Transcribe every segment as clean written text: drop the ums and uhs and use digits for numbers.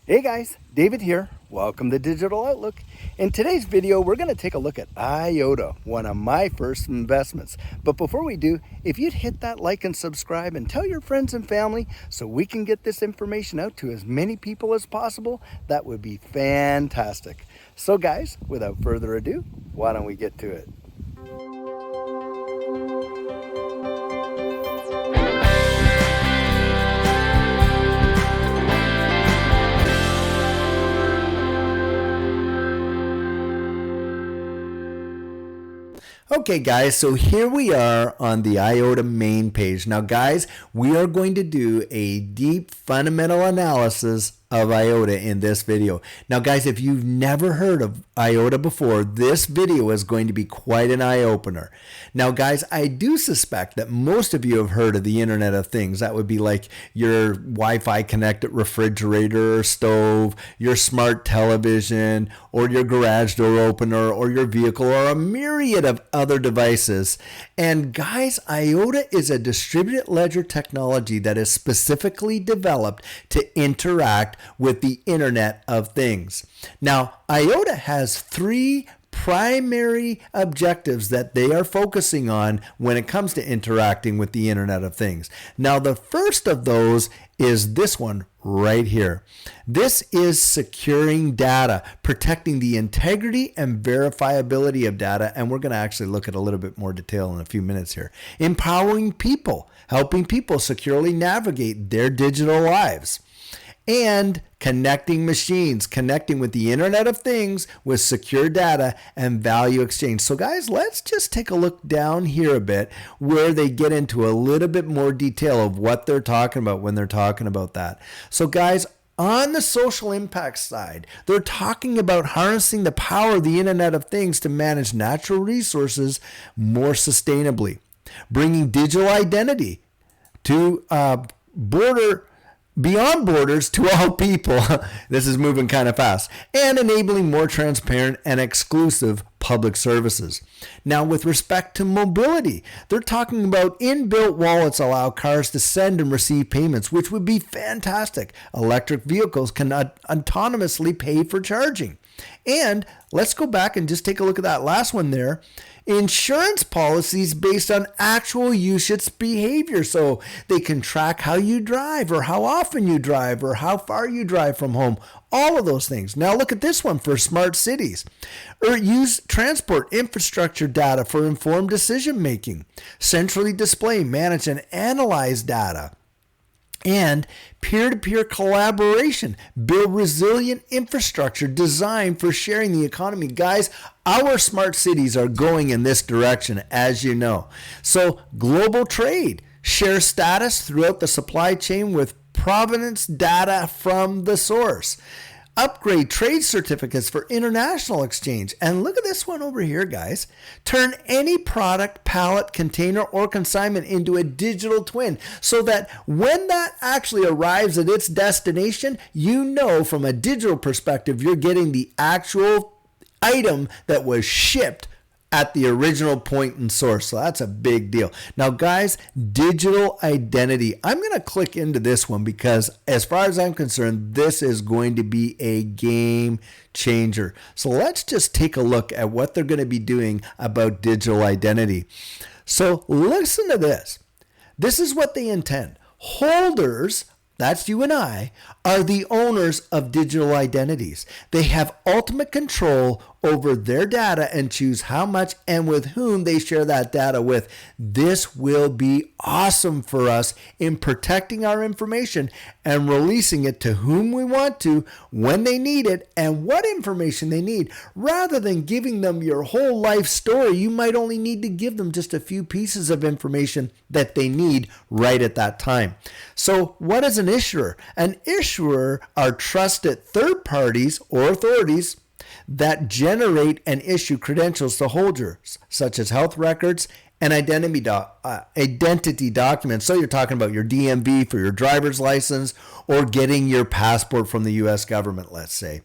Hey guys, David here. Welcome to Digital Outlook. In today's video, we're going to take a look at Iota, one of my first investments. But before we do, if you'd hit that like and subscribe and tell your friends and family so we can get this information out to as many people as possible, that would be fantastic. So guys, without further ado, why don't we get to it? Okay guys, so here we are on the Iota main page. Now guys, we are going to do a deep fundamental analysis of Iota in this video. Now guys, if you've never heard of Iota before, this video is going to be quite an eye-opener. Now guys, I do suspect that most of you have heard of the Internet of Things. That would be like your Wi-Fi connected refrigerator or stove, your smart television, or your garage door opener, or your vehicle, or a myriad of other devices. And guys, Iota is a distributed ledger technology that is specifically developed to interact with the Internet of Things. Now, Iota has three primary objectives that they are focusing on when it comes to interacting with the Internet of Things. Now, the first of those is this one right here. This is securing data, protecting the integrity and verifiability of data, and we're going to actually look at a little bit more detail in a few minutes here. Empowering people, helping people securely navigate their digital lives. And connecting machines, connecting with the Internet of Things with secure data and value exchange. So guys, let's just take a look down here a bit where they get into a little bit more detail of what they're talking about when they're talking about that. So guys, on the social impact side, they're talking about harnessing the power of the Internet of Things to manage natural resources more sustainably, bringing digital identity to beyond borders to all people. This is moving kind of fast. And enabling more transparent and exclusive public services. Now, with respect to mobility, they're talking about inbuilt wallets allow cars to send and receive payments, which would be fantastic. Electric vehicles can autonomously pay for charging. And let's go back and just take a look at that last one there. Insurance policies based on actual usage behavior, so they can track how you drive or how often you drive or how far you drive from home, all of those things. Now look at this one for smart cities. Or use transport infrastructure data for informed decision making, centrally display, manage, and analyze data. And peer-to-peer collaboration, build resilient infrastructure designed for sharing the economy. Guys, our smart cities are going in this direction, as you know. So global trade, share status throughout the supply chain with provenance data from the source. Upgrade trade certificates for international exchange. And look at this one over here, guys. Turn any product, pallet, container, or consignment into a digital twin so that when that actually arrives at its destination, you know from a digital perspective, you're getting the actual item that was shipped at the original point and source. So that's a big deal. Now guys, digital identity. I'm going to click into this one because as far as I'm concerned, this is going to be a game changer. So let's just take a look at what they're going to be doing about digital identity. So listen to this. This is what they intend. Holders, that's you and I, are the owners of digital identities. They have ultimate control over their data and choose how much and with whom they share that data with. This will be awesome for us in protecting our information and releasing it to whom we want to, when they need it, and what information they need. Rather than giving them your whole life story, you might only need to give them just a few pieces of information that they need right at that time. So what is an issuer? An issuer are trusted third parties or authorities that generate and issue credentials to holders, such as health records and identity documents. So you're talking about your DMV for your driver's license or getting your passport from the U.S. government, let's say.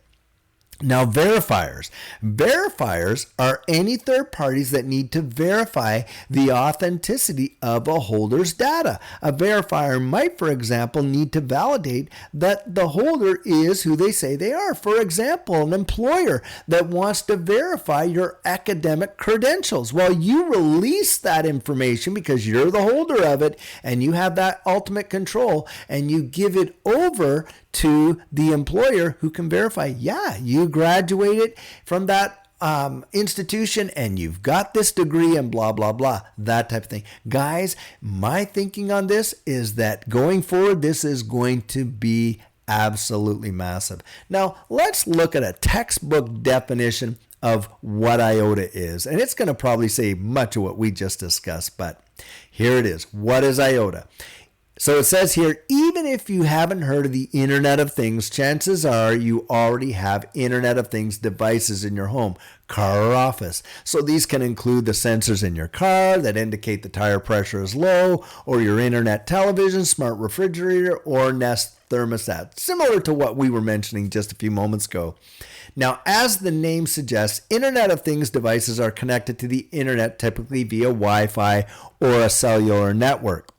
Now, verifiers. Verifiers are any third parties that need to verify the authenticity of a holder's data. A verifier might, for example, need to validate that the holder is who they say they are. For example, an employer that wants to verify your academic credentials. Well, you release that information because you're the holder of it and you have that ultimate control, and you give it over to the employer who can verify, yeah, you graduated from that institution and you've got this degree and blah, blah, blah, that type of thing. Guys, my thinking on this is that going forward, this is going to be absolutely massive. Now, let's look at a textbook definition of what IOTA is. And it's going to probably say much of what we just discussed, but here it is. What is IOTA? So it says here, even if you haven't heard of the Internet of Things, chances are you already have Internet of Things devices in your home, car, or office. So these can include the sensors in your car that indicate the tire pressure is low, or your internet television, smart refrigerator, or Nest thermostat, similar to what we were mentioning just a few moments ago. Now, as the name suggests, Internet of Things devices are connected to the internet, typically via Wi-Fi or a cellular network.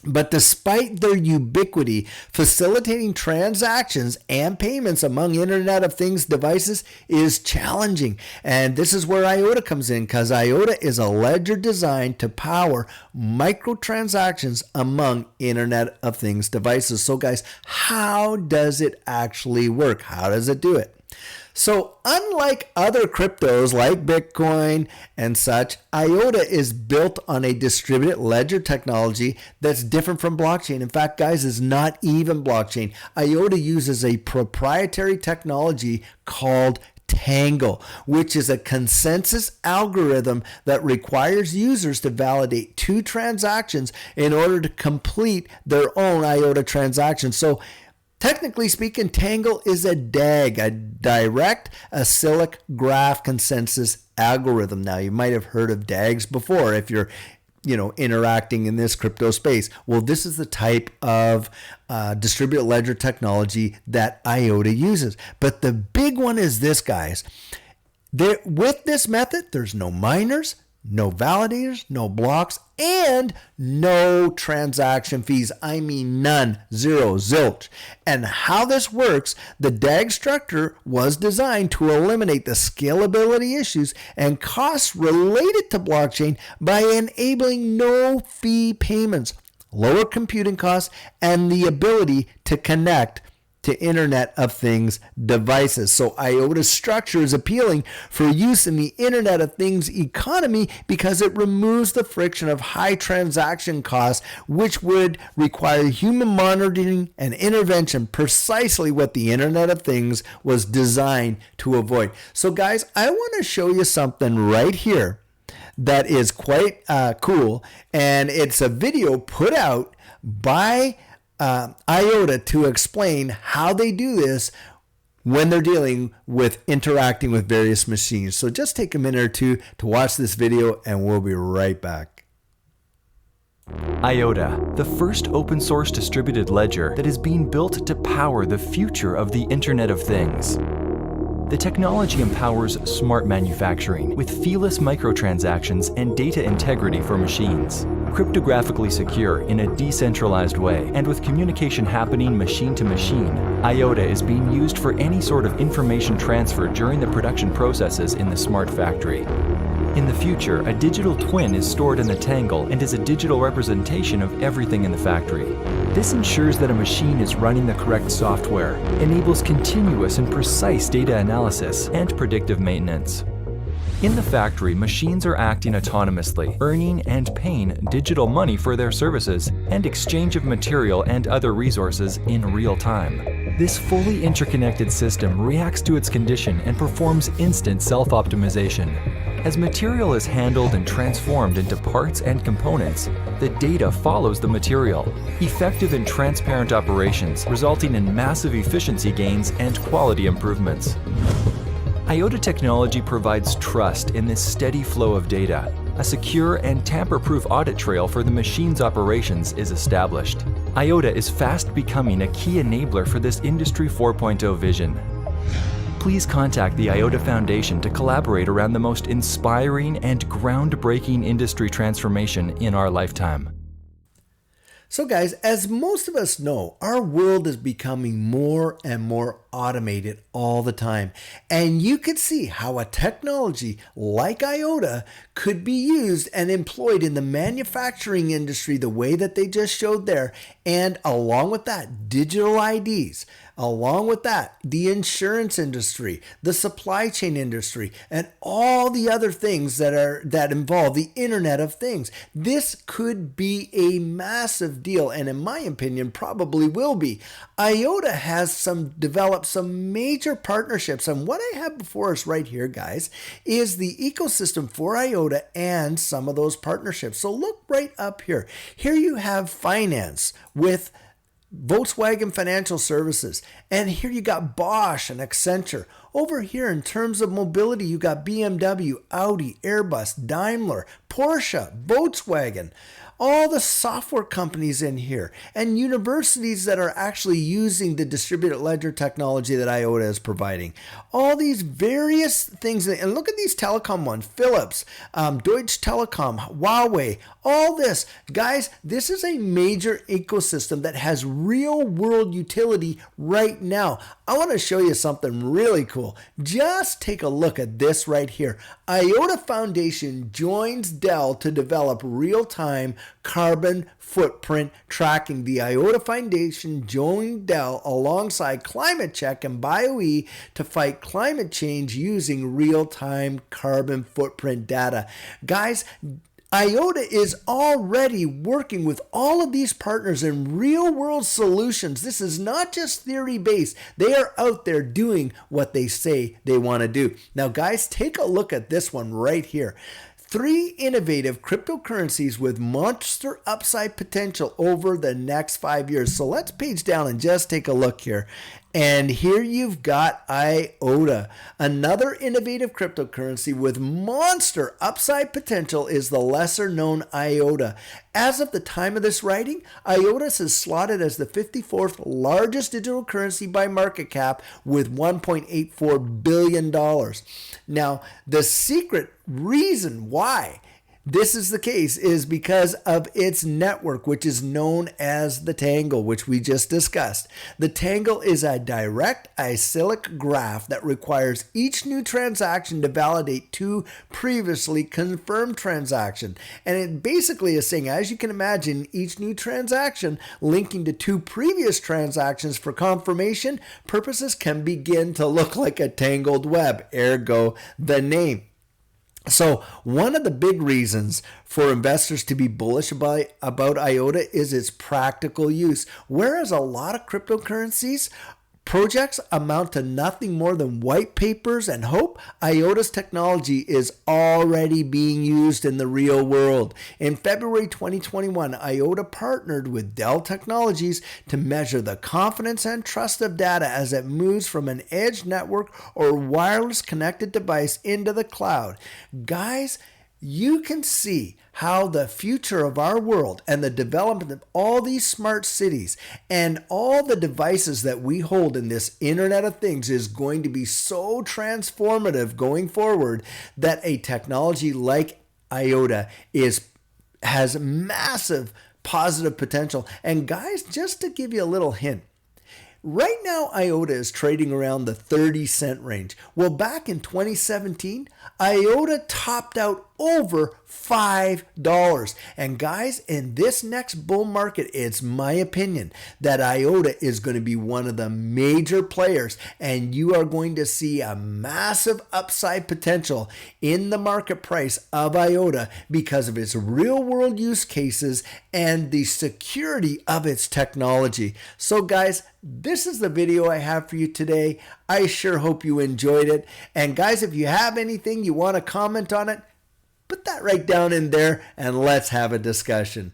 But despite their ubiquity, facilitating transactions and payments among Internet of Things devices is challenging. And this is where IOTA comes in, because IOTA is a ledger designed to power microtransactions among Internet of Things devices. So guys, how does it actually work? How does it do it? So unlike other cryptos like Bitcoin and such, IOTA is built on a distributed ledger technology that's different from blockchain. In fact, guys, it's not even blockchain. IOTA uses a proprietary technology called Tangle, which is a consensus algorithm that requires users to validate two transactions in order to complete their own IOTA transaction. So technically speaking, Tangle is a DAG, a direct acyclic graph consensus algorithm. Now, you might have heard of DAGs before if you're interacting in this crypto space. Well, this is the type of distributed ledger technology that IOTA uses. But the big one is this, guys. With this method, there's no miners, no validators, no blocks, and no transaction fees. I mean none, zero, zilch. And how this works, the DAG structure was designed to eliminate the scalability issues and costs related to blockchain by enabling no fee payments, lower computing costs, and the ability to connect to Internet of Things devices. So IOTA's structure is appealing for use in the Internet of Things economy because it removes the friction of high transaction costs, which would require human monitoring and intervention, precisely what the Internet of Things was designed to avoid. So guys, I want to show you something right here that is quite cool, and it's a video put out by IOTA to explain how they do this when they're dealing with interacting with various machines. So just take a minute or two to watch this video and we'll be right back. IOTA, the first open source distributed ledger that is being built to power the future of the Internet of Things. The technology empowers smart manufacturing with feeless microtransactions and data integrity for machines. Cryptographically secure in a decentralized way and with communication happening machine to machine, IOTA is being used for any sort of information transfer during the production processes in the smart factory. In the future, a digital twin is stored in the Tangle and is a digital representation of everything in the factory. This ensures that a machine is running the correct software, enables continuous and precise data analysis, and predictive maintenance. In the factory, machines are acting autonomously, earning and paying digital money for their services and exchange of material and other resources in real time. This fully interconnected system reacts to its condition and performs instant self-optimization. As material is handled and transformed into parts and components, the data follows the material. Effective and transparent operations, resulting in massive efficiency gains and quality improvements. IOTA technology provides trust in this steady flow of data. A secure and tamper-proof audit trail for the machine's operations is established. IOTA is fast becoming a key enabler for this Industry 4.0 vision. please contact the Iota Foundation to collaborate around the most inspiring and groundbreaking industry transformation in our lifetime. So guys, as most of us know, our world is becoming more and more automated all the time. And you could see how a technology like Iota could be used and employed in the manufacturing industry the way that they just showed there. And along with that, digital IDs. Along with that, the insurance industry, the supply chain industry, and all the other things that involve the Internet of Things. This could be a massive deal, and in my opinion, probably will be. Iota has developed some major partnerships, and what I have before us right here, guys, is the ecosystem for Iota and some of those partnerships. So look right up here. Here you have finance with Volkswagen Financial Services. And here you got Bosch and Accenture. Over here in terms of mobility, you got BMW, Audi, Airbus, Daimler, Porsche, Volkswagen. All the software companies in here and universities that are actually using the distributed ledger technology that Iota is providing. All these various things, and look at these telecom ones, Philips, Deutsche Telekom, Huawei, all this. Guys, this is a major ecosystem that has real world utility right now. I want to show you something really cool. Just take a look at this right here. Iota Foundation joins Dell to develop real-time carbon footprint tracking. The Iota Foundation joined Dell alongside Climate Check and BioE to fight climate change using real-time carbon footprint data. Guys, Iota is already working with all of these partners in real-world solutions. This is not just theory-based. They are out there doing what they say they want to do. Now, guys, take a look at this one right here. 3 innovative cryptocurrencies with monster upside potential over the next 5 years. So let's page down and just take a look here. And here you've got Iota. Another innovative cryptocurrency with monster upside potential is the lesser known Iota. As of the time of this writing, Iota is slotted as the 54th largest digital currency by market cap with $1.84 billion. Now, the secret reason why this is the case is because of its network, which is known as the Tangle, which we just discussed. The Tangle is a direct acyclic graph that requires each new transaction to validate 2 previously confirmed transactions. And it basically is saying, as you can imagine, each new transaction linking to 2 previous transactions for confirmation purposes can begin to look like a tangled web, ergo the name. So one of the big reasons for investors to be bullish about Iota is its practical use. Whereas a lot of cryptocurrencies projects amount to nothing more than white papers and hope, Iota's technology is already being used in the real world. In February 2021, Iota partnered with Dell Technologies to measure the confidence and trust of data as it moves from an edge network or wireless connected device into the cloud. Guys, you can see how the future of our world and the development of all these smart cities and all the devices that we hold in this Internet of Things is going to be so transformative going forward that a technology like Iota has massive positive potential. And guys, just to give you a little hint, right now, Iota is trading around the 30-cent range. Well, back in 2017, Iota topped out over $5. And guys, in this next bull market, it's my opinion that Iota is going to be one of the major players, and you are going to see a massive upside potential in the market price of Iota because of its real-world use cases and the security of its technology. So guys, this is the video I have for you today. I sure hope you enjoyed it. And guys, if you have anything you want to comment on it, put that right down in there and let's have a discussion.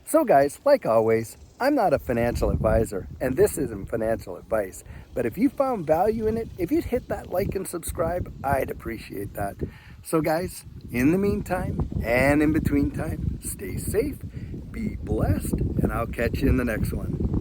So guys, like always, I'm not a financial advisor and this isn't financial advice. But if you found value in it, if you'd hit that like and subscribe, I'd appreciate that. So guys, in the meantime and in between time, stay safe, be blessed, and I'll catch you in the next one.